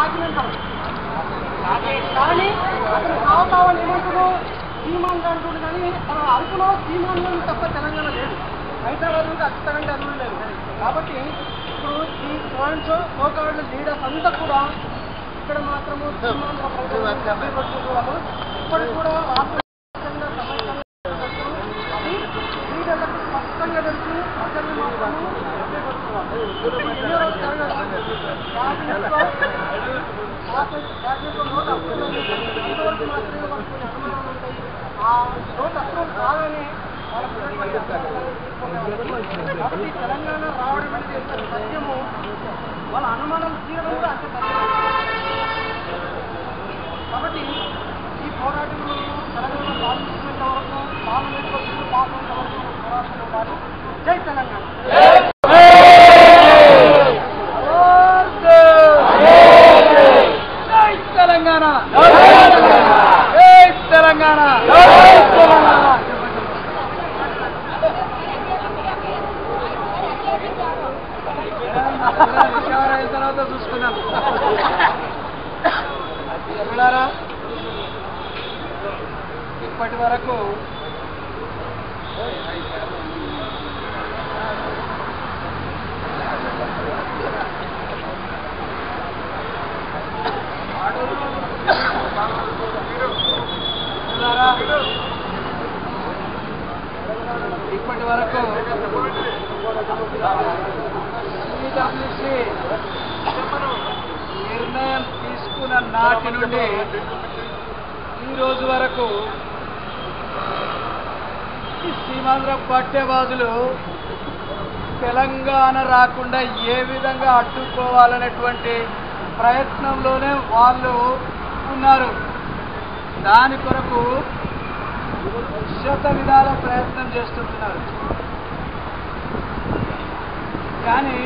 Document కానీ అతను కావాలని ఏమంటారు సీమాన్ అంటుండు కానీ అరకులో సీమాన్ తప్ప తెలంగాణ లేదు. హైదరాబాద్ నుండి ఖచ్చితంగా అదులు లేదు. కాబట్టి ఇప్పుడు ఈ పాయింట్స్ సోకాళ్ళు లీడర్స్ అంతా కూడా ఇక్కడ మాత్రము సీమాన్ ఇప్పటికి కూడా అది లీడర్లకు స్పష్టంగా తెలుసు. ప్రజలు మాత్రము ఎంతవరకు మాత్రమే వాళ్ళకి అనుమానాలు ఉంటాయి. ఆ నోట్ అప్రూవ్ కాదని కాబట్టి తెలంగాణ రావడం అనేది ఎంత సత్యము వాళ్ళ అనుమానాలు తీరడం కూడా అంత సత్యం. కాబట్టి ఈ పోరాటంలో తెలంగాణ సాధించినంత వరకు పార్లమెంట్ వరకు పార్లమెంట్ వరకు పోరాటం ఉండాలి. జై తెలంగాణ. తర్వాత చూసుకున్నాం. ఇప్పటి వరకు నిర్ణయం తీసుకున్న నాటి నుండి ఈ రోజు వరకు ఈ సీమాంధ్ర పట్టేవాదులు తెలంగాణ రాకుండా ఏ విధంగా అడ్డుకోవాలనేటువంటి ప్రయత్నంలోనే వాళ్ళు ఉన్నారు. దాని కొరకు శత విధాల ప్రయత్నం చేస్తుంటున్నారు. కానీ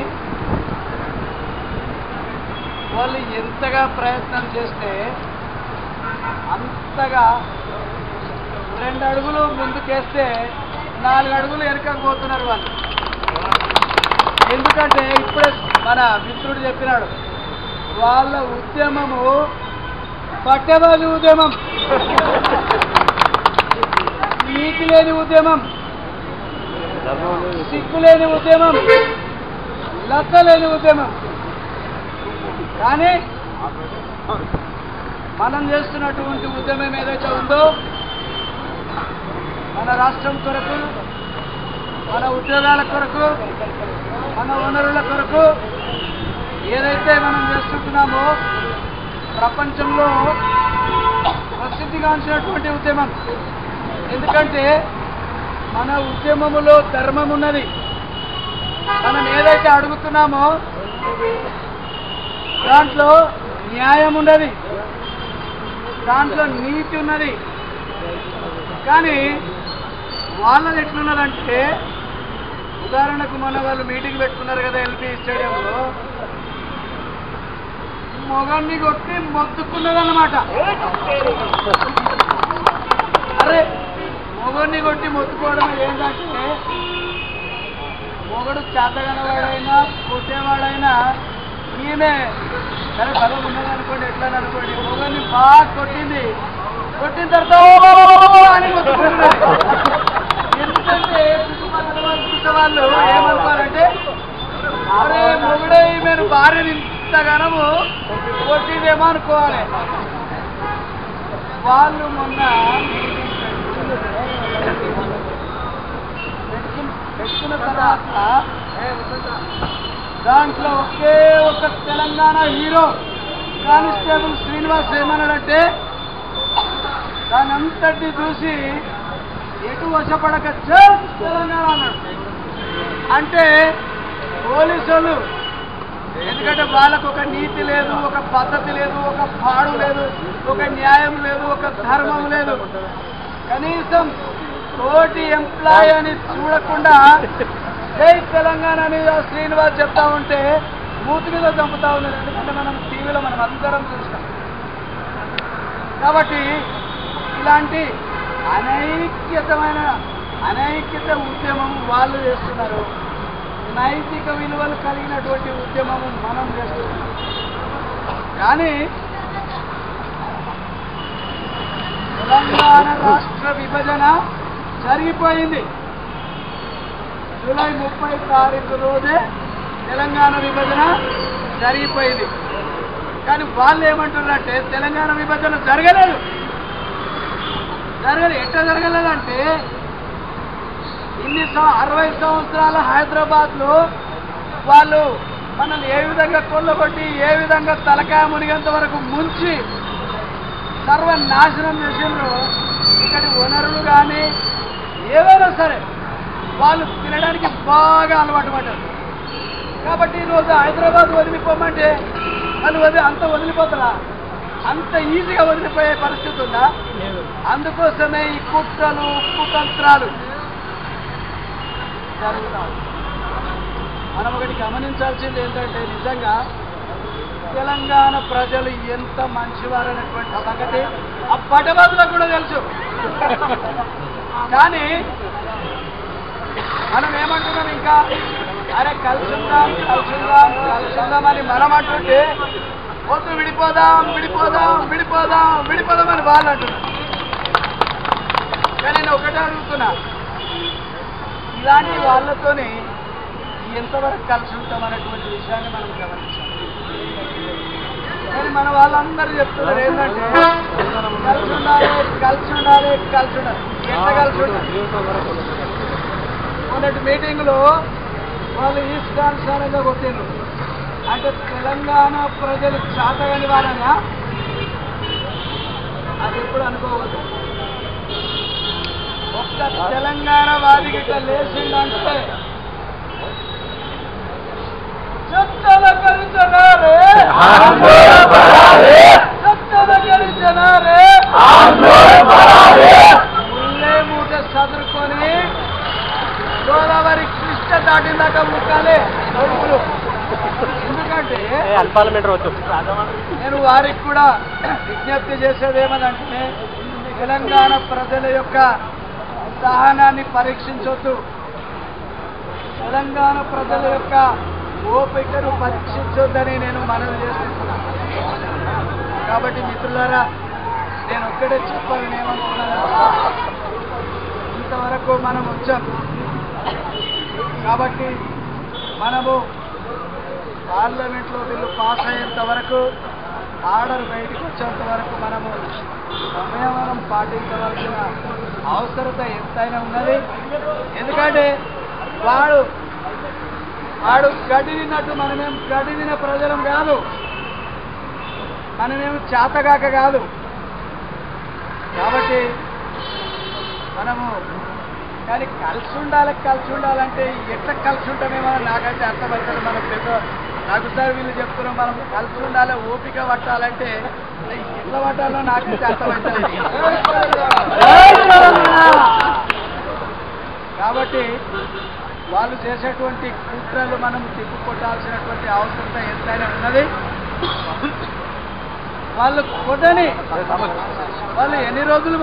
వాళ్ళు ఎంతగా ప్రయత్నం చేస్తే అంతగా 2 అడుగులు ముందుకేస్తే 4 అడుగులు వెనకపోతున్నారు వాళ్ళు. ఎందుకంటే ఇప్పుడే మన మిత్రుడు చెప్పినాడు, వాళ్ళ ఉద్యమము పట్టేవాళ్ళ ఉద్యమం, నీతి లేని ఉద్యమం, సిగ్గులేని ఉద్యమం, లక్కలేని ఉద్యమం. కానీ మనం చేస్తున్నటువంటి ఉద్యమం ఏదైతే ఉందో మన రాష్ట్రం కొరకు, మన ఉద్యోగాల కొరకు, మన వనరుల కొరకు ఏదైతే మనం చేస్తున్నామో ప్రపంచంలో ప్రసిద్ధిగాంచినటువంటి ఉద్యమం. ఎందుకంటే మన ఉద్యమములో ధర్మం ఉన్నది. మనం ఏదైతే అడుగుతున్నామో దాంట్లో న్యాయం ఉన్నది, దాంట్లో నీతి ఉన్నది. కానీ వాళ్ళది ఎట్లున్నదంటే, ఉదాహరణకు మన వాళ్ళు మీటింగ్ పెట్టుకున్నారు కదా ఎల్పీ స్టేడియంలో, మొగన్ని కొట్టి మొత్తుకున్నదన్నమాట. అరే మొగన్ని కొట్టి మొత్తుకోవడం ఏంటంటే, మొగడు చేతగనవాడైనా పుట్టేవాడైనా ఈమె సరే బలం ఉన్నది అనుకోండి, ఎట్లా అనుకోండి, మొగన్ని బాగా కొట్టింది, కొట్టిన తర్వాత అని మొత్తుకుంటున్నది. ఎందుకంటే వాళ్ళు ఏమనుకోవాలంటే, అరే మొగుడే ఈమెను భార్యని ఇంతగానము కొట్టిందేమో అనుకోవాలి. వాళ్ళు మొన్న పెట్టుకున్న తర్వాత దాంట్లో ఒకే ఒక తెలంగాణ హీరో కానిస్టేబుల్ శ్రీనివాస్ ఏమన్నాడంటే, దాని అంతటి చూసి ఎటు వశపడక తెలంగాణ అన్నాడు. అంటే పోలీసులు, ఎందుకంటే వాళ్ళకు ఒక నీతి లేదు, ఒక పద్ధతి లేదు, ఒక పాడు లేదు, ఒక న్యాయం లేదు, ఒక ధర్మం లేదు. కనీసం తోటి ఎంప్లాయ్ అని చూడకుండా జై తెలంగాణ అని శ్రీనివాస్ చెప్తా ఉంటే మూతి మీద చంపుతా ఉన్నారు. ఎందుకంటే మనం టీవీలో మనం అందరం చూస్తాం. కాబట్టి ఇలాంటి అనైక్యత ఉద్యమం వాళ్ళు చేస్తున్నారు. నైతిక విలువలు కలిగినటువంటి ఉద్యమము మనం చేస్తున్నాం. కానీ తెలంగాణ రాష్ట్ర విభజన జరిగిపోయింది. జూలై 30 తారీఖు రోజే తెలంగాణ విభజన జరిగిపోయింది. కానీ వాళ్ళు ఏమంటున్నారంటే తెలంగాణ విభజన జరగలేదు. ఎట్లా జరగలేదంటే 60 సంవత్సరాల హైదరాబాద్లో వాళ్ళు మనల్ని ఏ విధంగా కొల్లగొట్టి ఏ విధంగా తలకాయ మునిగేంత వరకు ముంచి సర్వనాశనం చేసిండ్రు. ఇక్కడి వనరులు కానీ ఏవైనా సరే వాళ్ళు తినడానికి బాగా అలవాటు పడ్డారు. కాబట్టి ఈరోజు హైదరాబాద్ వదిలిపోమంటే వాళ్ళు అంత వదిలిపోతారా? అంత ఈజీగా వదిలిపోయే పరిస్థితి ఉందా? అందుకోసమే ఈ కుట్రలు కుతంత్రాలు జరుగుతాయి. మనం ఒకటి గమనించాల్సింది ఏంటంటే నిజంగా తెలంగాణ ప్రజలు ఎంత మంచివారనేటువంటి సంగతి ఆ పట్టభద్రులకు కూడా తెలుసు. కానీ మనం ఏమంటున్నాం ఇంకా అరే కలిసిందాం అని మనం అంటుంటే వద్దు విడిపోదాం అని వాళ్ళు అంటున్నారు. కానీ నేను ఒకటే అడుగుతున్నా, ఇలాంటి వాళ్ళతోనే ఎంతవరకు కలిసి ఉంటాం అనేటువంటి విషయాన్ని మనం గమనించాలి. కానీ మన వాళ్ళందరూ చెప్తున్నారు ఏంటంటే కలిసి ఉండాలి. ఎంత కలిసి ఉండాలి? మొన్నటి మీటింగ్లో వాళ్ళు ఇష్టానుసారంగా కొట్టిండ్రు. అంటే తెలంగాణ ప్రజలు చాతగాని వాళ్ళగా అది ఎప్పుడు అనుకోవద్దు. ఒక్క తెలంగాణ వాదికి ఇట్లా లేచిందంటే ముల్లే మూట చదువుకొని గోదావరి కృష్ణ దాటిందాక ముక్కాలే కొడుకులు. ఎందుకంటే నేను వారికి కూడా విజ్ఞప్తి చేసేది ఏమనంటే తెలంగాణ ప్రజల యొక్క సహనాన్ని పరీక్షించొద్దు. తెలంగాణ ప్రజల యొక్క ఓపికను పరీక్షించొద్దని నేను మనవి చేస్తున్నాను. కాబట్టి మిత్రులారా, నేను ఒక్కడే చెప్పాలని ఏమనుకున్నాను, ఇంతవరకు మనం వచ్చాం. కాబట్టి మనము పార్లమెంట్లో బిల్లు పాస్ అయ్యేంత వరకు, ఆర్డర్ బయటకు వచ్చేంత వరకు మనము సంయమనం పాటించవలసిన అవసరత ఎంతైనా ఉన్నది. ఎందుకంటే వాడు గడ్డి తిన్నట్టు మనమేం గడ్డి తిన ప్రజలం కాదు, మనమేమి చేతగాక కాదు. కాబట్టి మనము కానీ కలిసి ఉండాలంటే ఎట్లా కలిసి ఉంటామేమో నాకైతే అర్థమవుతుంది. మనం పెద్ద నాకు సార్ వీళ్ళు చెప్తున్నాం మనం కలిసి ఉండాలి, ఓపిక పట్టాలంటే ఎట్లా పట్టాలో నాకైతే అర్థమవుతుంది. కాబట్టి వాళ్ళు చేసేటువంటి కుట్రలు మనం తిప్పుకొట్టాల్సినటువంటి అవసరం ఎంతైనా ఉన్నది. వాళ్ళు కొట్టని వాళ్ళు ఎన్ని రోజులు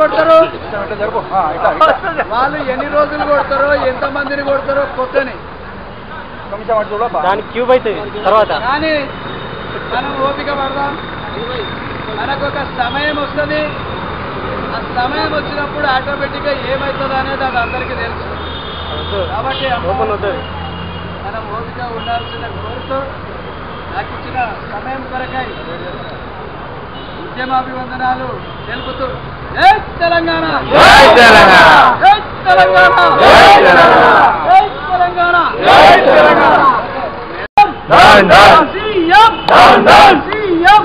కొడతారో ఎంతమందిని కొడతారో కొట్టని దానికి క్యూబ్ అవుతుంది తర్వాత. కానీ మనం ఓపిక పడదాం. మనకు ఒక సమయం వస్తుంది. ఆ సమయం వచ్చినప్పుడు ఆటోమేటిక్గా ఏమవుతుంది అనేది అది అందరికీ తెలుసు. కాబట్టి మనం ఓపిక ఉండాల్సిన కోరుతూ నాకు ఇచ్చిన సమయం కొరకై ఉద్యమాభివందనాలు తెలుపుతూ జై తెలంగాణ, జై తెలంగాణ, జై తెలంగాణ, జై తెలంగాణ. సీఎం సీఎం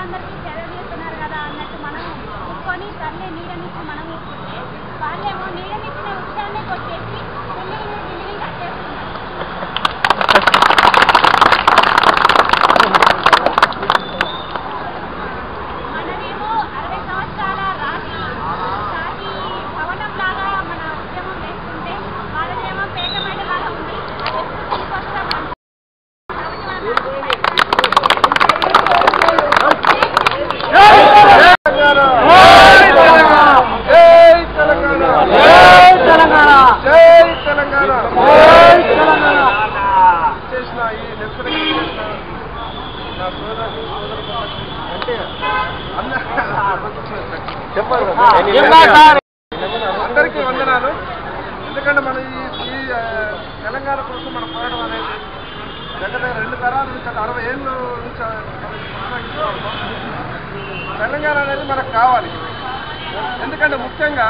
పిల్లలందరికీ చదివిస్తున్నారు కదా అన్నట్టు మనం ఊరుకొని సర్లే నీడనిచ్చి మనం ఊరుకుంటే వాళ్ళేమో నీడనిచ్చిన వృక్షాన్ని కొట్టేసి బిల్డింగ్ కట్టేస్తున్నారు. మనమేమో 60 సంవత్సరాల రాజీ భవనం లాగా మన ఉద్యమం వేసుకుంటే వాళ్ళదేమో పేటమేట లాగా ఉంది. అది ఎప్పుడు తీసుకొస్తాం అందరికీ వందనాలు. ఎందుకంటే మన ఈ తెలంగాణ కోసం మనం పోరాటం అనేది దగ్గర 2 తరాల నుంచి 60 ఏళ్ళ నుంచి తెలంగాణ అనేది మనకు కావాలి. ఎందుకంటే ముఖ్యంగా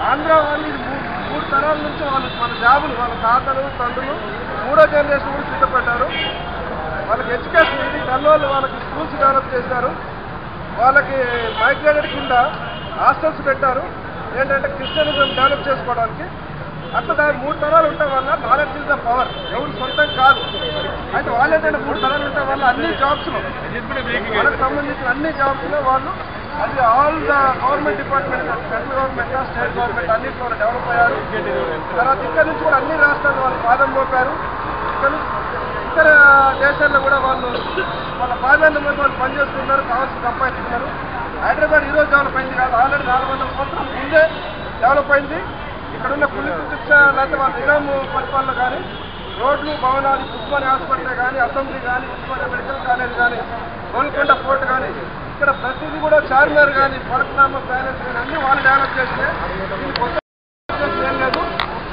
ఆంధ్ర వాళ్ళు ఇది 3 తరాల నుంచి వాళ్ళు మన జాబులు వాళ్ళ తాతలు తండ్రులు 3వ జనరేషన్ కూడా సిద్ధపడ్డారు. వాళ్ళకి ఎడ్యుకేషన్ ఇది కల్లోళ్ళు వాళ్ళకి స్కూల్స్ డెవలప్ చేశారు. వాళ్ళకి మైగ్రేటెడ్ కింద హాస్టల్స్ పెట్టారు. ఏంటంటే క్రిస్టియనిజం డెవలప్ చేసుకోవడానికి. అట్లా దాని 3 తరాలు ఉండటం వల్ల నాలెడ్జ్ ఇస్ ద పవర్. ఎవరు సొంతం కాదు. అయితే వాళ్ళు ఏంటంటే 3 తరాలు ఉండటం వల్ల అన్ని జాబ్స్లో వాళ్ళకి సంబంధించిన అన్ని జాబ్స్లో వాళ్ళు అది all the government department central government state government అన్నింటిలో డెవలప్ అయ్యారు. తర్వాత ఇక్కడ నుంచి కూడా అన్ని రాష్ట్రాలు వాళ్ళు పాదం మోపారు. ఇతర దేశాల్లో కూడా వాళ్ళు వాళ్ళ పాదాలను వాళ్ళు పనిచేస్తున్నారు, కావాల్సి సంపాదిస్తున్నారు. హైదరాబాద్ ఈరోజు డెవలప్ అయింది కాదు, ఆల్రెడీ 400 సంవత్సరాల ముందే డెవలప్ అయింది. ఇక్కడున్న పులి చికిత్స లేకపోతే వాళ్ళ నిజాము పరిపాలన కానీ రోడ్లు భవనాలు ఉస్మానియా హాస్పిటల్ కానీ అసెంబ్లీ కానీ ఉస్మానియా మెడికల్ కాలేజ్ కానీ గోల్కొండ ఫోర్ట్ కానీ ఇక్కడ ప్రతిదీ కూడా చార్మినార్ కానీ ఫలక్నామా ప్యాలెస్ కానీ అన్నీ వాళ్ళు డెవలప్ చేస్తే దీనికి కొత్త ఏం లేదు.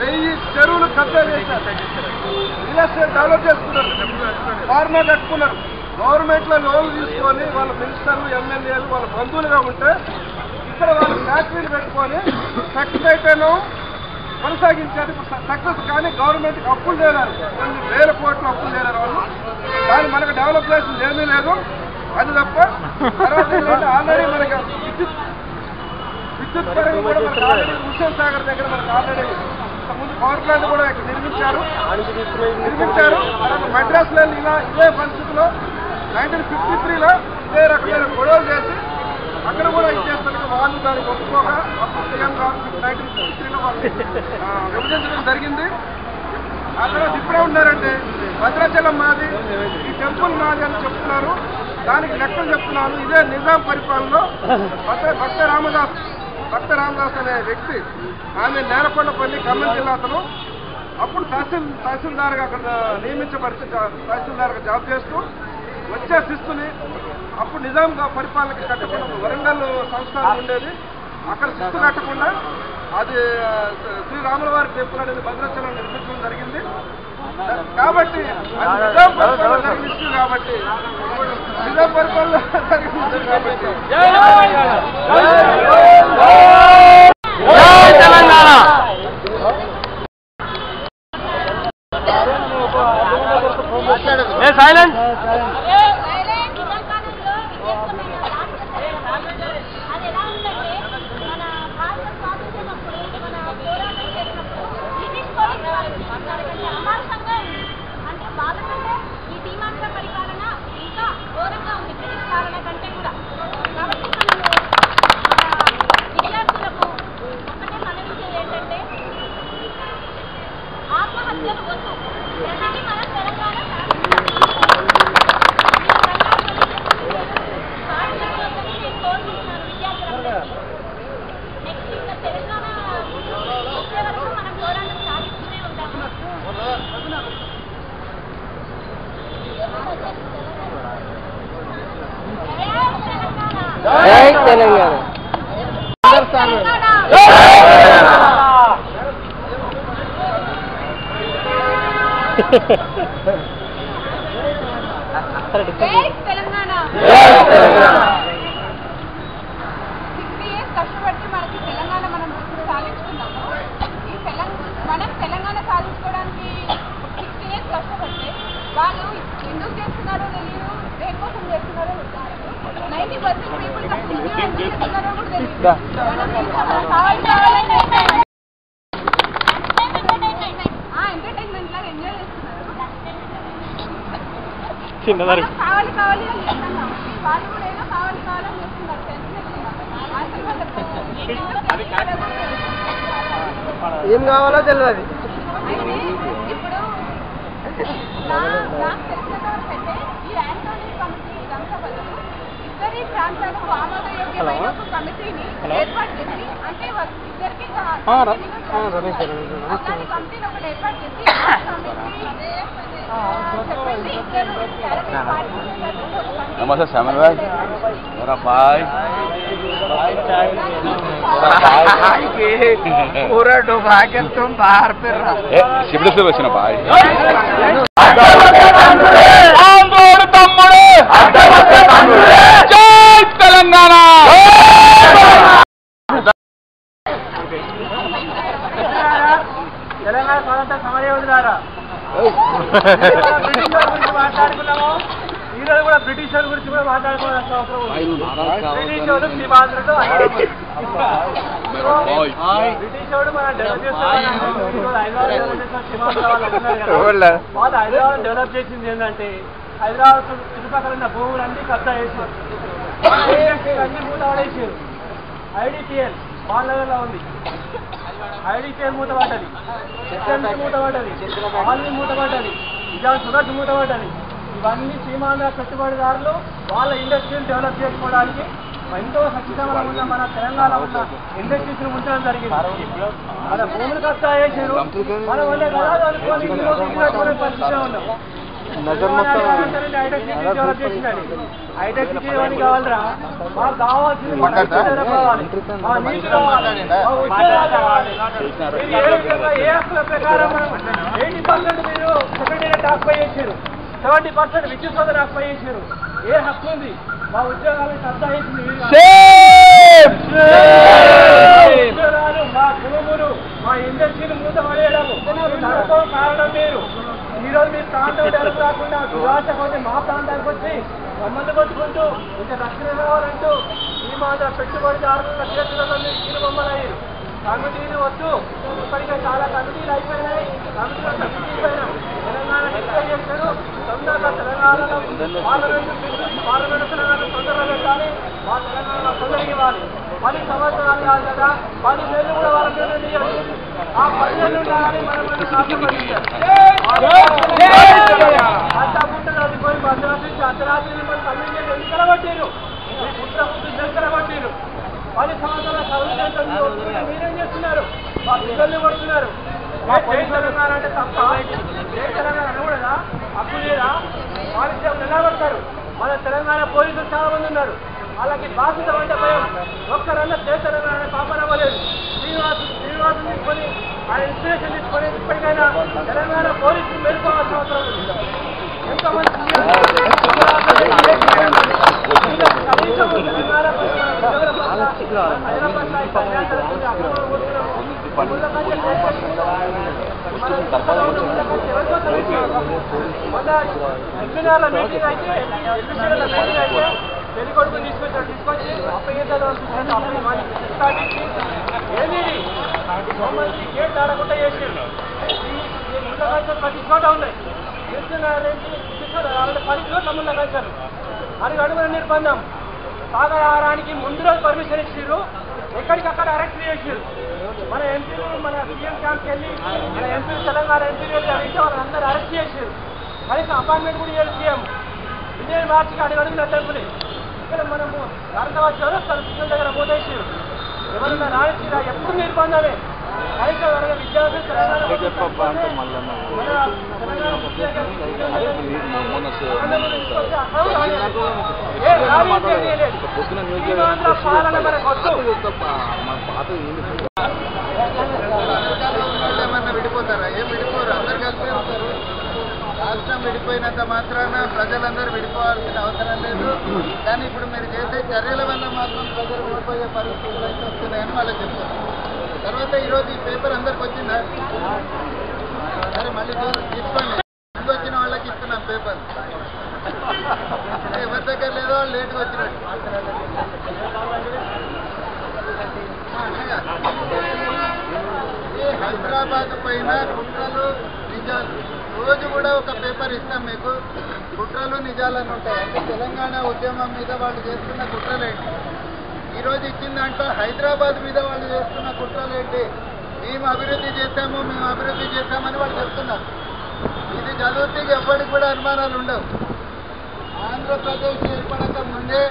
1000 చెరువులు కబ్జా చేశారు. రియల్ ఎస్టేట్ డెవలప్ చేసుకున్నారు, ఫార్మా కట్టుకున్నారు. గవర్నమెంట్లో లోన్లు తీసుకొని వాళ్ళ మినిస్టర్లు ఎమ్మెల్యేలు వాళ్ళ బంధువులుగా ఉంటే ఇక్కడ వాళ్ళు ఫ్యాక్టరీలు పెట్టుకొని సక్సెస్ అయితేనో కొనసాగించారు. సక్సెస్ కానీ గవర్నమెంట్కి అప్పులు చేరారు, కొన్ని వేల కోట్ల అప్పులు చేరారు వాళ్ళు. కానీ మనకు డెవలప్ చేసింది ఏమీ లేదు. అది తప్ప తర్వాత ఏంటంటే ఆల్రెడీ మనకి విద్యుత్ పరంగా కూడా మనకు ఆల్రెడీ హుస్సేన్ సాగర్ దగ్గర మనకు ఆల్రెడీ ముందు పవర్ ప్లాంట్ కూడా ఇక్కడ నిర్మించారు. తర్వాత మద్రాసులో ఇదే పరిస్థితిలో 1953లో ఇదే రకమైన గొడవలు చేసి అక్కడ కూడా ఇచ్చేస్తానికి వాళ్ళు దానికి ఒప్పుకోగా అప్పుడు సీఎం గారు 1953లో వాళ్ళు విభజించడం జరిగింది. ఆ తర్వాత ఇప్పుడే ఉన్నారంటే భద్రాచలం మాది, ఈ టెంపుల్ మాది అని చెప్తున్నారు. దానికి లెక్కలు చెప్తున్నాను. ఇదే నిజాం పరిపాలనలో భక్త రామదాస్ అనే వ్యక్తి, ఆమె నేలకొండపల్లి ఖమ్మం జిల్లా అతను. అప్పుడు తహసీల్దార్గా అక్కడ నియమించబడితే తహసీల్దార్గా జాబ్ చేస్తూ వచ్చే శిస్తుని అప్పుడు నిజాం పరిపాలనకి కట్టకుండా వరంగల్ సంస్థానం ఉండేది, అక్కడ శిస్తు కట్టకుండా అది శ్రీరాముల వారి టెంపుల్ అనేది భద్రాచలం నిర్మించడం జరిగింది. కాబట్టి అది నిజాం పరిపాలన జరిగిన ఇష్యూ కాబట్టి నిజాం పరిపాలన జరిగిన ఇష్యూ కాబట్టి సైలెంట్. అది ఎలా ఉందంటే మన భారత స్వాతంత్ర్యం అప్పుడు మన పోరాటం చేసినప్పుడు బ్రిటిష్ పోలీసు వాళ్ళకి అమానుషంగా ఉంది. అంటే వాళ్ళకంటే ఈ ధీమాంత పరిపాలన ఇంకా ఘోరంగా ఉంది బ్రిటిష్ పాలన కంటే కూడా. కాబట్టి మనము విద్యార్థులకు ఒక్కటే మనవించేది ఏంటంటే ఆత్మహత్యలు వద్దు. ప్రతిదీ మనం తెలంగాణ నెక్స్ట్ ఇంకా తెలంగాణ వచ్చే వరకు మనం పోరాటం సాగిస్తూనే ఉంటాము. తెలంగాణ 60 years కష్టపడి మనకి తెలంగాణ మనం సాధించుకున్నాము. ఈ మనం తెలంగాణ సాధించుకోవడానికి 60 years కష్టపడితే వాళ్ళు ఎందుకు చేస్తున్నారో తెలియదు, దేనికోసం చేస్తున్నారో తెలియదు. ఎంటర్టైన్మెంట్ లాగా ఎంజాయ్ చేస్తున్నారు. చిన్నదారు కావాలి కావాలి అని చెప్తున్నాం. వాళ్ళు కూడా ఏదో కావాలి కావాలని చెప్తున్నారు. ఏం కావాలో తెలియదు. ఇప్పుడు నాకు తెలిసినంత వరకు అయితే ఈ యాంటోనీ కమిటీ ఇదంతా బదులు ఇద్దరి ప్రాంతాలకు ఆమోదయోగ్యమైన ఒక కమిటీని ఏర్పాటు చేసి అంటే ఇద్దరికి అట్లాంటి కమిటీని ఒకటి ఏర్పాటు చేసి नमस्ते श्यामल भाई मेरा भाई पूरा डुबा के तुम बाहर फिर रहा शिवड़ से बचना भाई जय तेलंगाना తెలంగాణ స్వాతంత్ర సమరయోధులారా మాట్లాడుకున్నాము. ఈరోజు కూడా బ్రిటిష్ వాళ్ళ గురించి కూడా మాట్లాడుకోవాల్సిన అవసరం ఉంది. బ్రిటిష్ వాడు సీమాంధ్రతో బ్రిటిష్ వాడు మనం డెవలప్ వాళ్ళు హైదరాబాద్ డెవలప్ చేసింది ఏంటంటే హైదరాబాద్ చుట్టుపక్కల ఉన్న భూములన్నీ కబ్జా చేశారు, అన్ని మూత పడేసారు. ఐడిపిఎల్ బాలనగర్లో ఉంది, ఐడిపిఎల్ మూత పడ్డది, ఎస్ఎంసీ మూత పడ్డది, ఆల్ని మూత పడ్డది, నిజాం షుగర్స్ మూత పడ్డది. ఇవన్నీ సీమాంధ్ర పెట్టుబడిదారులు వాళ్ళ ఇండస్ట్రీని డెవలప్ చేసుకోవడానికి ఎంతో ఖచ్చితంగా ఉన్న మన తెలంగాణ ఉన్న ఇండస్ట్రీస్ ఉంచడం జరిగింది. మన భూములు కష్టా చేశారు, మనం వల్లే కదా అనుకోని పరిస్థితిలో ఉన్నాం. హైటెక్ సిటీ డెవలప్ చేసిందని హైటెక్ సిటీ ఏమని కావాలరా? మాకు కావాల్సింది మా నీటి కావాలి, మా ఉద్యోగాలు కావాలి. ఏ హక్కుల ప్రకారం 80% మీరు సెక్రటేరియట్ ఆక్యుపై చేశారు, 70% విద్యుత్ సోదరు ఆక్యుపై చేశారు. ఏ హక్కు ఉంది? మా ఉద్యోగాలను కబ్జా చేసింది ఉద్యోగాలు, మా భూములు, మా ఇండస్ట్రీని మూత పడేయడము నడపడం కారణం మీరు. ఈరోజు మీ ప్రాంతం డెవలప్ కాకుండా దురాశ కొద్ది మా ప్రాంతానికి వచ్చి మమ్మల్ని కొట్టుకుంటూ ఇంకా రక్షణ కావాలంటూ ఈ మాత్రం పెట్టుబడిదారుల చేతులలో మీరు కీలు బొమ్మలయ్యారు. కమిటీలు వద్దు, ఇప్పటికే చాలా కమిటీలు అయిపోయినాయి. కమిటీలో సబ్సిడీపైన తెలంగాణ డిక్లేర్ చేశారు. తొందరగా తెలంగాణలో పార్లమెంటు తొందరగా పెట్టాలి, మా తెలంగాణ తొందరగా ఇవ్వాలి. 10 సంవత్సరాలు కాదు కదా, 10 నెలలు కూడా వాళ్ళ మీద ఇవ్వాలి. ఆ 10 నెలలు ఉండాలని మనం అడ్డగుంటలు అదిపోయి అర్ధరాత్రి మిమ్మల్ని కమిటీ ఎన్నికలబట్టారు, మీ పుట్ట ఎన్నికలబట్టారు. 10 సంవత్సరాల చదువు మీరేం చేస్తున్నారు? మా పిల్లల్ని కొడుతున్నారు. జై తెలంగాణ అంటే తప్ప జై తెలంగాణ అనకూడదా? హక్కు లేదా? వాళ్ళకి నిలబడతారు. మన తెలంగాణ పోలీసులు చాలా మంది ఉన్నారు, వాళ్ళకి బాధ్యత అంటే భయం. ఒక్కరన్నా జై తెలంగాణ పాపనవ్వలేదు. శ్రీనివాసుని తీసుకొని ఆయన ఇన్స్పిరేషన్ తీసుకొని ఇప్పటికైనా తెలంగాణ పోలీసులు మేల్కోవాల్సిన అవసరం ఉంది. ఎంతోమంది ఎల్బీనగర్ల మీటింగ్ అయితే పెళ్లి కొడుకు తీసుకొచ్చి అప్పగించాలి అనుకుంటున్నాను. ఏంది మమ్మల్ని గేట్ ఆడకుండా చేసారు. ఈ ముందు కలిసి 10 చోట ఉన్నాయి. చేస్తున్నారంటే 10 చోట్ల ముందు కలిసారు. అది అడుగుల నిర్బంధం. సాగరానికి ముందు రోజు పర్మిషన్ ఇచ్చారు, ఎక్కడికక్కడ అరెస్ట్ చేసారు. మన ఎంపీలు మన సీఎం క్యాంప్కి వెళ్ళి మన ఎంపీలు తెలంగాణ ఎంపీలు వెళ్ళి అడిగితే వాళ్ళందరూ అరెస్ట్ చేసారు. కనీసం అపాయింట్మెంట్ కూడా ఇవ్వాలి సీఎం. ఇదే మార్చికి అడుగుల టెంపులే. ఇక్కడ మనము భారతవాద చౌరస్తాను పిల్లల దగ్గర పోతేసారు. ఎవరన్నా రాణించినా ఎప్పుడు నిర్బంధమే. కనీసం ఎవరైనా విద్యార్థులు తెలంగాణ పాలన మనకు వద్దు. విడిపోతారా? ఏం విడిపోరు, అందరు కలిసి ఉంటారు. రాష్ట్రం విడిపోయినంత మాత్రాన ప్రజలందరూ విడిపోవాల్సిన అవసరం లేదు. కానీ ఇప్పుడు మీరు చేసే చర్యల వల్ల మాత్రం ప్రజలు విడిపోయే పరిస్థితులు అయితే వస్తున్నాయని వాళ్ళకి చెప్తారు. తర్వాత ఈరోజు ఈ పేపర్ అందరికి వచ్చిందా? సరే మళ్ళీ తీసుకోండి. ముందు వచ్చిన వాళ్ళకి ఇస్తున్నాం పేపర్. ఎవరి దగ్గర లేదో వాళ్ళు లేట్గా వచ్చినట్టు. హైదరాబాద్ పైన కుట్రలు నిజాలు రోజు కూడా ఒక పేపర్ ఇస్తాం మీకు. కుట్రలు నిజాలని ఉంటాయి. అంటే తెలంగాణ ఉద్యమం మీద వాళ్ళు చేస్తున్న కుట్రలేంటి, ఈరోజు ఇచ్చిన దాంట్లో హైదరాబాద్ మీద వాళ్ళు చేస్తున్న కుట్రలేంటి, మేము అభివృద్ధి చేశామని వాళ్ళు చెప్తున్నారు. ఇది చదివితే ఎప్పటికి కూడా అనుమానాలు ఉండవు. ఆంధ్రప్రదేశ్ ఏర్పడక ముందే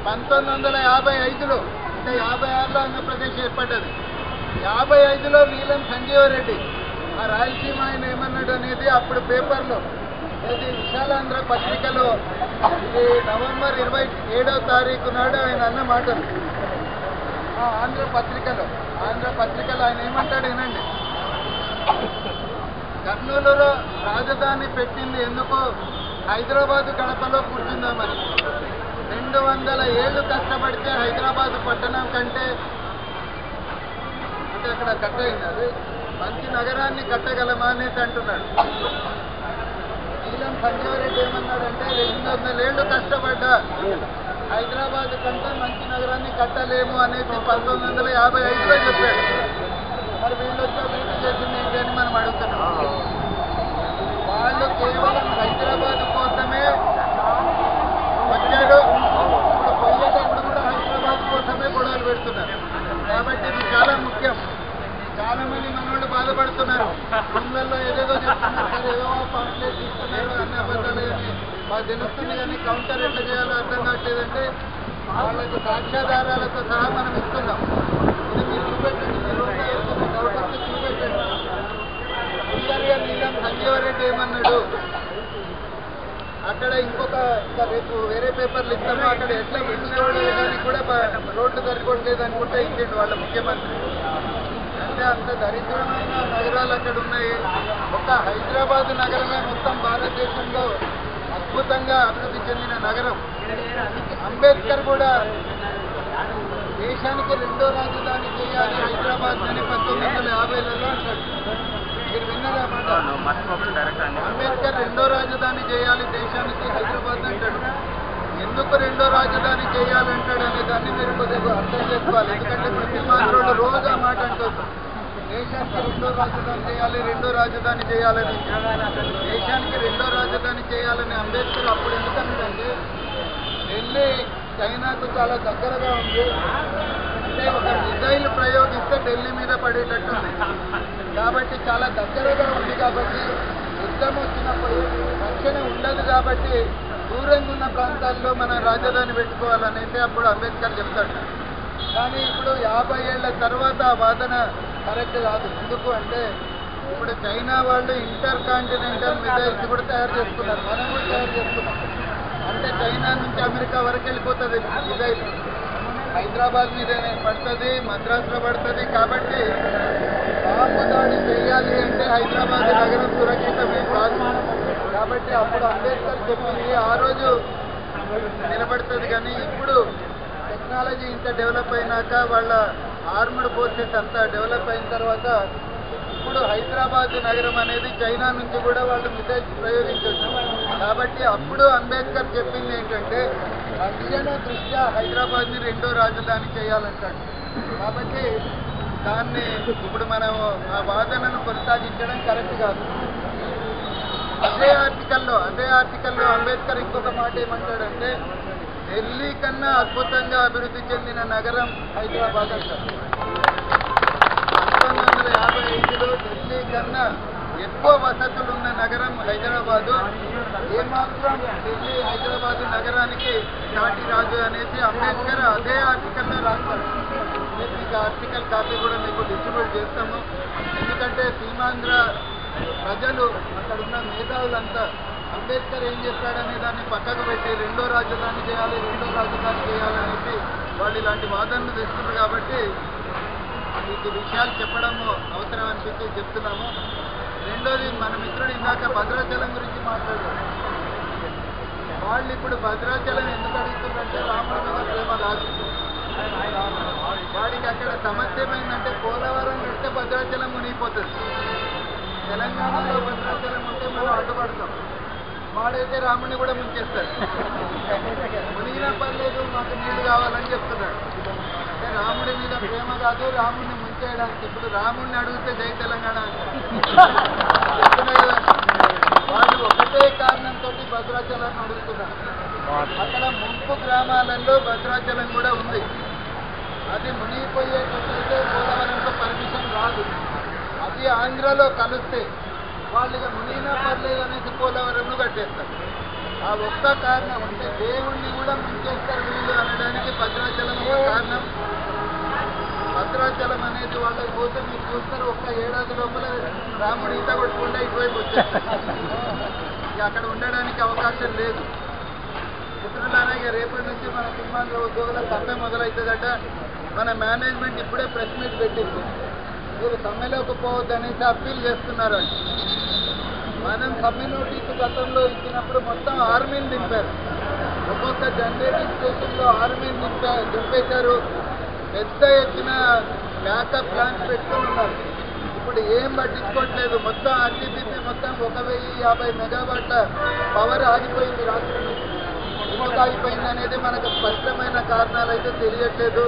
1955లో అంటే 56లో ఆంధ్రప్రదేశ్ ఏర్పడ్డది. 55లో నీలం సంజీవరెడ్డి ఆ రాయలసీమ ఆయన ఏమన్నాడు అనేది అప్పుడు పేపర్లో ఇది విశాలాంధ్ర పత్రికలో ఇది నవంబర్ 27వ తారీఖు నాడు ఆయన అన్న మాటలు ఆంధ్ర పత్రికలో ఆయన ఏమంటాడు వినండి. కర్నూలులో రాజధాని పెట్టింది ఎందుకు, హైదరాబాదు గడపలో కూర్చుందామని. 200 ఏళ్ళు కష్టపడితే హైదరాబాదు పట్టణం కంటే అంటే అక్కడ కట్టయింది అది మంచి నగరాన్ని కట్టగలమా అనేసి అంటున్నాడు. నీలం సంజీవరెడ్డి ఏమన్నాడంటే 200 ఏళ్ళు కష్టపడ్డా హైదరాబాద్ కంటే మంచి నగరాన్ని కట్టలేము అనేసి 1955లో చెప్పాడు. మరి వీళ్ళు వచ్చి అభివృద్ధి చేసింది ఏంటి అని మనం అడుగుతున్నాం. వాళ్ళు కేవలం హైదరాబాద్ కోసమే వచ్చాడు. ఇప్పుడు పోయేటప్పుడు కూడా హైదరాబాద్ కోసమే గొడవలు పెడుతున్నారు. కాబట్టి ఇది చాలా ముఖ్యం. చాలా మంది మనోళ్ళు బాధపడుతున్నారు. ఇళ్లలో ఏదేదో చెప్తున్నారు, సరే ఏదో పాంప్లెట్ ఇస్తున్నారు అన్ని అబద్ధాలు అని మాకు తెలుస్తుంది, కానీ కౌంటర్ ఎట్లా చేయాలో అర్థం కావట్లేదంటే వాళ్ళకు సాక్ష్యాధారాలతో సహా మనం ఇస్తున్నాం. ఇది మీరు చూపెట్టండి, మీరు డౌట్ వస్తే చూపెట్టండి. క్లియర్గా నీలం సంజీవరెడ్డి ఏమన్నాడు, అక్కడ ఇంకా రేపు వేరే పేపర్లు ఇస్తాము, అక్కడ ఎట్లా వినియోగడానికి కూడా రోడ్లు సరిపోవట్లేదు అనుకుంటే ఇచ్చిండు వాళ్ళ ముఖ్యమంత్రి. అంటే అంత దరిద్రమైన నగరాలు అక్కడ ఉన్నాయి. ఒక హైదరాబాద్ నగరమే మొత్తం భారతదేశంలో అద్భుతంగా అభివృద్ధి చెందిన నగరం. అంబేద్కర్ కూడా దేశానికి 2వ రాజధాని చేయాలి హైదరాబాద్ అని 1950లలో అంటాడు. మీరు విన్నారా మాట? అంబేద్కర్ 2వ రాజధాని చేయాలి దేశానికి హైదరాబాద్ అంటాడు. ఎందుకు 2వ రాజధాని చేయాలంటాడు అనే దాన్ని మీరు కొద్దిగా అర్థం చేసుకోవాలి. ఎందుకంటే ప్రతి మాత్రంలో రోజు ఆ మాట అంటుంది, దేశానికి 2వ రాజధాని చేయాలి, 2వ రాజధాని చేయాలని. దేశానికి 2వ రాజధాని చేయాలని అంబేద్కర్ అప్పుడు ఎందుకంటే ఢిల్లీ చైనాకు చాలా దగ్గరగా ఉంది. అంటే ఒక మిసైల్ ప్రయోగిస్తే ఢిల్లీ మీద పడేటట్టుంది. కాబట్టి చాలా దగ్గరగా ఉంది. కాబట్టి యుద్ధం వచ్చినప్పుడు రక్షణ ఉండదు. కాబట్టి దూరంగా ఉన్న ప్రాంతాల్లో మన రాజధాని పెట్టుకోవాలనైతే అప్పుడు అంబేద్కర్ చెప్తాడు. కానీ ఇప్పుడు 50 ఏళ్ల తర్వాత ఆ వాదన కరెక్ట్ కాదు. ఎందుకు అంటే ఇప్పుడు చైనా వాళ్ళు ఇంటర్ కాంటినెంటల్ మిసైల్స్ కూడా తయారు చేసుకున్నారు, మనం కూడా తయారు చేసుకున్నాం. అంటే చైనా నుంచి అమెరికా వరకు వెళ్ళిపోతుంది మిసైల్. హైదరాబాద్ మీద పడుతుంది, మద్రాసులో పడుతుంది. కాబట్టి బాంబు దాడి చేయాలి అంటే హైదరాబాద్ నగరం సురక్షితమే కాదు. కాబట్టి అప్పుడు అంబేద్కర్ చెప్పింది ఆ రోజు నిలబడుతుంది. కానీ ఇప్పుడు టెక్నాలజీ ఇంత డెవలప్ అయినాక వాళ్ళ ఆర్మ్డ్ ఫోర్సెస్ అంతా డెవలప్ అయిన తర్వాత ఇప్పుడు హైదరాబాద్ నగరం అనేది చైనా నుంచి కూడా వాళ్ళు మిసైల్స్ ప్రయోగించవచ్చు. కాబట్టి అప్పుడు అంబేద్కర్ చెప్పింది ఏంటంటే రక్షణ దృష్ట్యా హైదరాబాద్ని 2వ రాజధాని చేయాలంటాడు. కాబట్టి దాన్ని ఇప్పుడు మనం ఆ వాదనను కొనసాగించడం కరెక్ట్ కాదు. అదే ఆర్టికల్లో అంబేద్కర్ ఇంకొక మాట ఏమంటాడంటే ఢిల్లీ కన్నా అద్భుతంగా అభివృద్ధి చెందిన నగరం హైదరాబాద్ అంటారు. 1955లో ఢిల్లీ కన్నా ఎక్కువ వసతులు ఉన్న నగరం హైదరాబాదు. ఏమాత్రం ఢిల్లీ హైదరాబాద్ నగరానికి సాటి రాజు అనేసి అంబేద్కర్ అదే ఆర్టికల్లో రాస్తాడు. మీకు ఆర్టికల్ కాపీ కూడా మీకు డిస్ట్రిబ్యూట్ చేస్తాము. ఎందుకంటే సీమాంధ్ర ప్రజలు అక్కడ ఉన్న మేధావులంతా అంబేద్కర్ ఏం చేస్తాడనే దాన్ని పక్కకు పెట్టి 2వ రాజధాని చేయాలనేసి వాళ్ళు ఇలాంటి వాదనలు తెస్తున్నారు. కాబట్టి మీకు విషయాలు చెప్పడము అవసరం అనిపించి చెప్తున్నాము. రెండోది, మన మిత్రుడు ఇందాక భద్రాచలం గురించి మాట్లాడారు. వాళ్ళు ఇప్పుడు భద్రాచలం ఎందుకు అడుగుతుందంటే రాముడి మీద ప్రేమ కాదు. వాడికి అక్కడ సమస్య ఏమైందంటే పోలవరం కడితే భద్రాచలం మునిగిపోతుంది. తెలంగాణలో భద్రాచలం ఉంటే మనం అడ్డుపడతాం. వాడైతే రాముడిని కూడా ముంచేస్తాడు. మునిగినా పర్లేదు, మాకు నీళ్లు కావాలని చెప్తున్నాడు. అంటే రాముడి మీద ప్రేమ కాదు, రాముడిని చేయడానికి. ఇప్పుడు రాముడిని అడిగితే జై తెలంగాణ అంటారు. వాళ్ళు ఒకటే కారణంతో భద్రాచలాన్ని అడుగుతున్నారు. అక్కడ ముంపు గ్రామాలలో భద్రాచలం కూడా ఉంది. అది మునిగిపోయేటట్లయితే పోలవరంతో పర్మిషన్ రాదు. అది ఆంధ్రలో కలిస్తే వాళ్ళు ఇక మునిగినా పర్లేదు అనేసి పోలవరంను కట్టేస్తారు. ఆ ఒక్క కారణం అంటే దేవుణ్ణి కూడా ముంచేస్తారు వీళ్ళు అనడానికి భద్రాచలం ఒక కారణం. భద్రాచలం అనేది వాళ్ళకి పోతే మీరు చూస్తారు, ఒక్క ఏడాది లోపల రాముడు ఈత కొట్టుకుంటే ఇటువైపు వచ్చేస్తారు. ఇక అక్కడ ఉండడానికి అవకాశం లేదు. మిత్రులారా, ఇక రేపటి నుంచి మన సినిమాలో ఉద్యోగుల సమ్మె మొదలవుతుందట. మన మేనేజ్మెంట్ ఇప్పుడే ప్రెస్ మీట్ పెట్టింది. మీరు సమ్మెలోకి పోవద్దు అనేసి అప్పీల్ చేస్తున్నారు. మనం సమ్మె నోటీసు గతంలో ఇచ్చినప్పుడు మొత్తం ఆర్మీని దింపారు. ఒక్కొక్క జనరేటింగ్ స్టేషన్లో ఆర్మీని దింపేశారు. పెద్ద ఎత్తున బ్యాకప్ ప్లాన్స్ పెట్టుకుని ఉన్నారు. ఇప్పుడు ఏం పట్టించుకోవట్లేదు. మొత్తం ఆర్టీపీపీ మొత్తం 1050 మెగావాట్ల పవర్ ఆగిపోయింది రాష్ట్రం నుంచి. ఎందుకు ఆగిపోయింది అనేది మనకు స్పష్టమైన కారణాలు అయితే తెలియట్లేదు.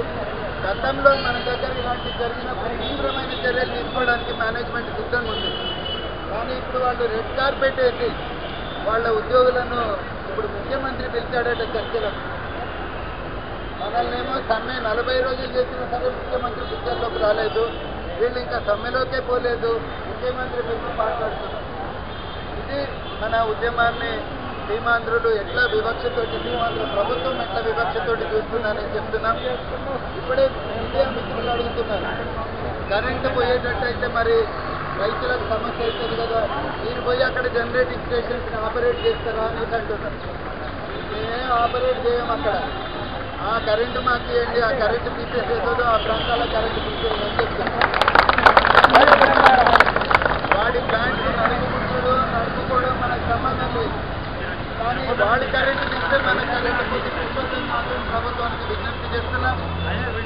గతంలో మన దగ్గర ఇలాంటి జరిగినప్పుడు తీవ్రమైన చర్యలు తీసుకోవడానికి మేనేజ్మెంట్ సిద్ధంగా ఉంది. కానీ ఇప్పుడు వాళ్ళు రెడ్ కార్పెట్ వేసి వాళ్ళ ఉద్యోగులను ఇప్పుడు ముఖ్యమంత్రి పిలిచాడట చర్చలకు. మనల్నేమో సమ్మె 40 రోజులు చేసినా సరే ముఖ్యమంత్రి పిక్చర్లోకి రాలేదు. వీళ్ళు ఇంకా సమ్మెలోకే పోలేదు, ముఖ్యమంత్రి పిలిచి మాట్లాడుతున్నారు. ఇది మన ఉద్యమాన్ని సీమాంధ్రులు ఎట్లా వివక్షతోటి, సీమాంధ్ర ప్రభుత్వం ఎట్లా వివక్షతోటి చూస్తున్నారని చెప్తున్నాం. ఇప్పుడే మీడియా మిత్రులు అడుగుతున్నారు, కరెంటు పోయేటట్టయితే మరి రైతులకు సమస్య అవుతుంది కదా, మీరు పోయి అక్కడ జనరేటింగ్ స్టేషన్స్ని ఆపరేట్ చేస్తారా అనేసి అంటున్నారు. మేమేం ఆపరేట్ చేయం అక్కడ. ఆ కరెంటు మాకు ఇవ్వండి, ఆ కరెంటు తీసేసేదో ఆ ప్రాంతాల కరెంటు తీసేది అని చెప్తున్నారు. వాడి ప్లాంట్లు నడుపుకోవడం మనకు సంబంధం లేదు. కానీ వాడి కరెంటు తీస్తే మన కరెంటు పోతే ఉత్పత్తిని మాత్రం ప్రభుత్వానికి విజ్ఞప్తి చేస్తున్నాం.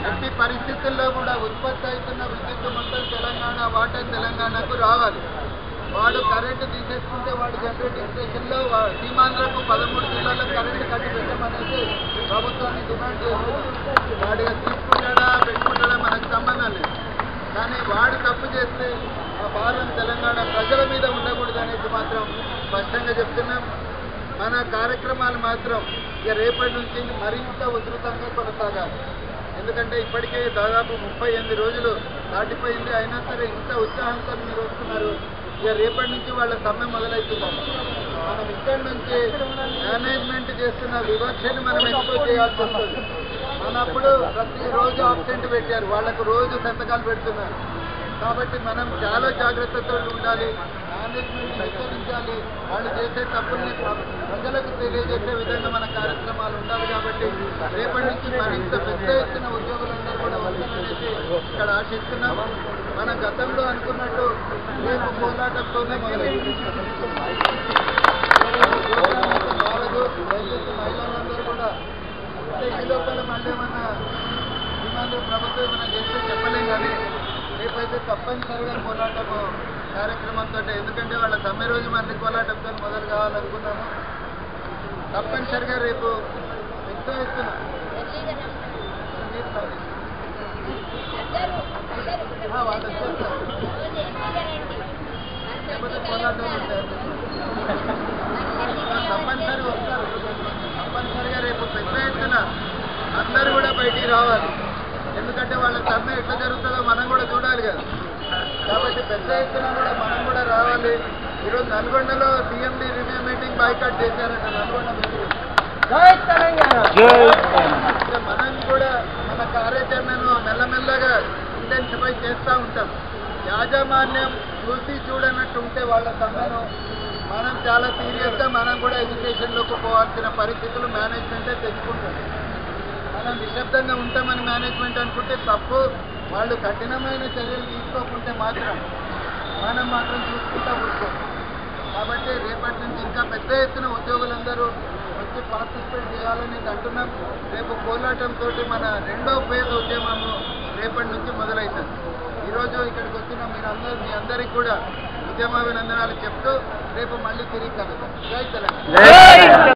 ఎట్టి పరిస్థితుల్లో కూడా ఉత్పత్తి అవుతున్న విద్యుత్ మొత్తం తెలంగాణ వాటా తెలంగాణకు రావాలి. వాడు కరెంటు తీసేసుకుంటే వాడు జనరేటింగ్ స్టేషన్లో సీమాంధ్రకు 13 జిల్లాలకు కరెంటు కట్టి పెట్టమనేసి ప్రభుత్వాన్ని డిమాండ్ చేస్తుంది. వాడిగా తీసుకుంటాడా పెట్టుకుంటాడా మనకు సంబంధం లేదు. కానీ వాడు తప్పు చేస్తే ఆ భారం తెలంగాణ ప్రజల మీద ఉండకూడదు అనేది మాత్రం స్పష్టంగా చెప్తున్నాం. మన కార్యక్రమాలు మాత్రం ఇక రేపటి నుంచి మరింత ఉధృతంగా కొనసాగాలి. ఎందుకంటే ఇప్పటికే దాదాపు 38 రోజులు దాటిపోయింది. అయినా సరే ఇంత ఉత్సాహంతో మీరు వస్తున్నారు. ఇక రేపటి నుంచి వాళ్ళ సమ్మె మొదలవుతున్నారు. మనం ఇక్కడి నుంచి మేనేజ్మెంట్ చేస్తున్న వివక్షని మనం ఎక్కువ చేయాల్సి వస్తుంది. మనప్పుడు ప్రతిరోజు ఆబ్సెంట్ పెట్టారు, వాళ్లకు రోజు సంతకాలు పెడుతున్నారు. కాబట్టి మనం చాలా జాగ్రత్తతో ఉండాలి, మేనేజ్మెంట్ హెచ్చరించాలి. వాళ్ళు చేసే తప్పుల్ని ప్రజలకు తెలియజేసే విధంగా మన కార్యక్రమాలు ఉండాలి. కాబట్టి రేపటి నుంచి మరింత పెద్ద ఎత్తున ఉద్యోగులందరూ కూడా వస్తారనేసి ఇక్కడ ఆశిస్తున్నాం. మన గతంలో అనుకున్నట్టు రేపు పోరాటంతోనే మొదలైంది. మహిళలందరూ కూడా అంటే ఈ లోపల మళ్ళీ ఏమన్నా సీమాంధ్ర ప్రభుత్వం ఏమైనా చేస్తే చెప్పలేం. కానీ రేపైతే తప్పనిసరిగా పోరాటము కార్యక్రమంతో, ఎందుకంటే వాళ్ళ సమ్మె రోజు మళ్ళీ పోరాటంతో మొదలు కావాలనుకున్నాము. తప్పనిసరిగా రేపు పెద్ద ఎత్తున వాళ్ళు వచ్చేస్తారు. లేకపోతే పోరాటం ఉంటారు. తప్పనిసరి వస్తారు. తప్పనిసరిగా రేపు పెద్ద ఎత్తున అందరూ కూడా బయటికి రావాలి. ఎందుకంటే వాళ్ళ సమ్మె ఎట్లా జరుగుతుందో మనం కూడా చూడాలి కదా. కాబట్టి పెద్ద ఎత్తున కూడా మనం కూడా రావాలి. ఈరోజు నల్గొండలో సిఎండి రివ్యూ మీటింగ్ బాయ్కాట్ చేశారట. నల్గొండ మీటింగ్ మనం కూడా మన కార్యాచరణను మెల్లమెల్లగా ఇంటెన్సిఫై చేస్తూ ఉంటాం. యాజమాన్యం చూసి చూడనట్టు ఉంటే వాళ్ళ సమ్మెను మనం చాలా సీరియస్గా మనం కూడా ఎడ్యుకేషన్లోకి పోవాల్సిన పరిస్థితులు మేనేజ్మెంటే తెచ్చుకుంటాం. మనం నిశ్శబ్దంగా ఉంటామని మేనేజ్మెంట్ అనుకుంటే తప్పు. వాళ్ళు కఠినమైన చర్యలు తీసుకోకుంటే మాత్రం మనం మాత్రం చూసుకుంటా ఉంటాం. కాబట్టి రేపటి నుంచి ఇంకా పెద్ద ఎత్తున ఉద్యోగులందరూ వచ్చి పార్టిసిపేట్ చేయాలని అంటున్నాం. రేపు పోరాటంతో మన రెండో ఫేజ్ ఉద్యమము రేపటి నుంచి మొదలవుతుంది. ఈరోజు ఇక్కడికి వచ్చిన మీ అందరికీ కూడా ఉద్యమాభినందనాలు చెప్తూ రేపు మళ్ళీ తిరిగి కలుద్దాం. జై తెలంగాణ.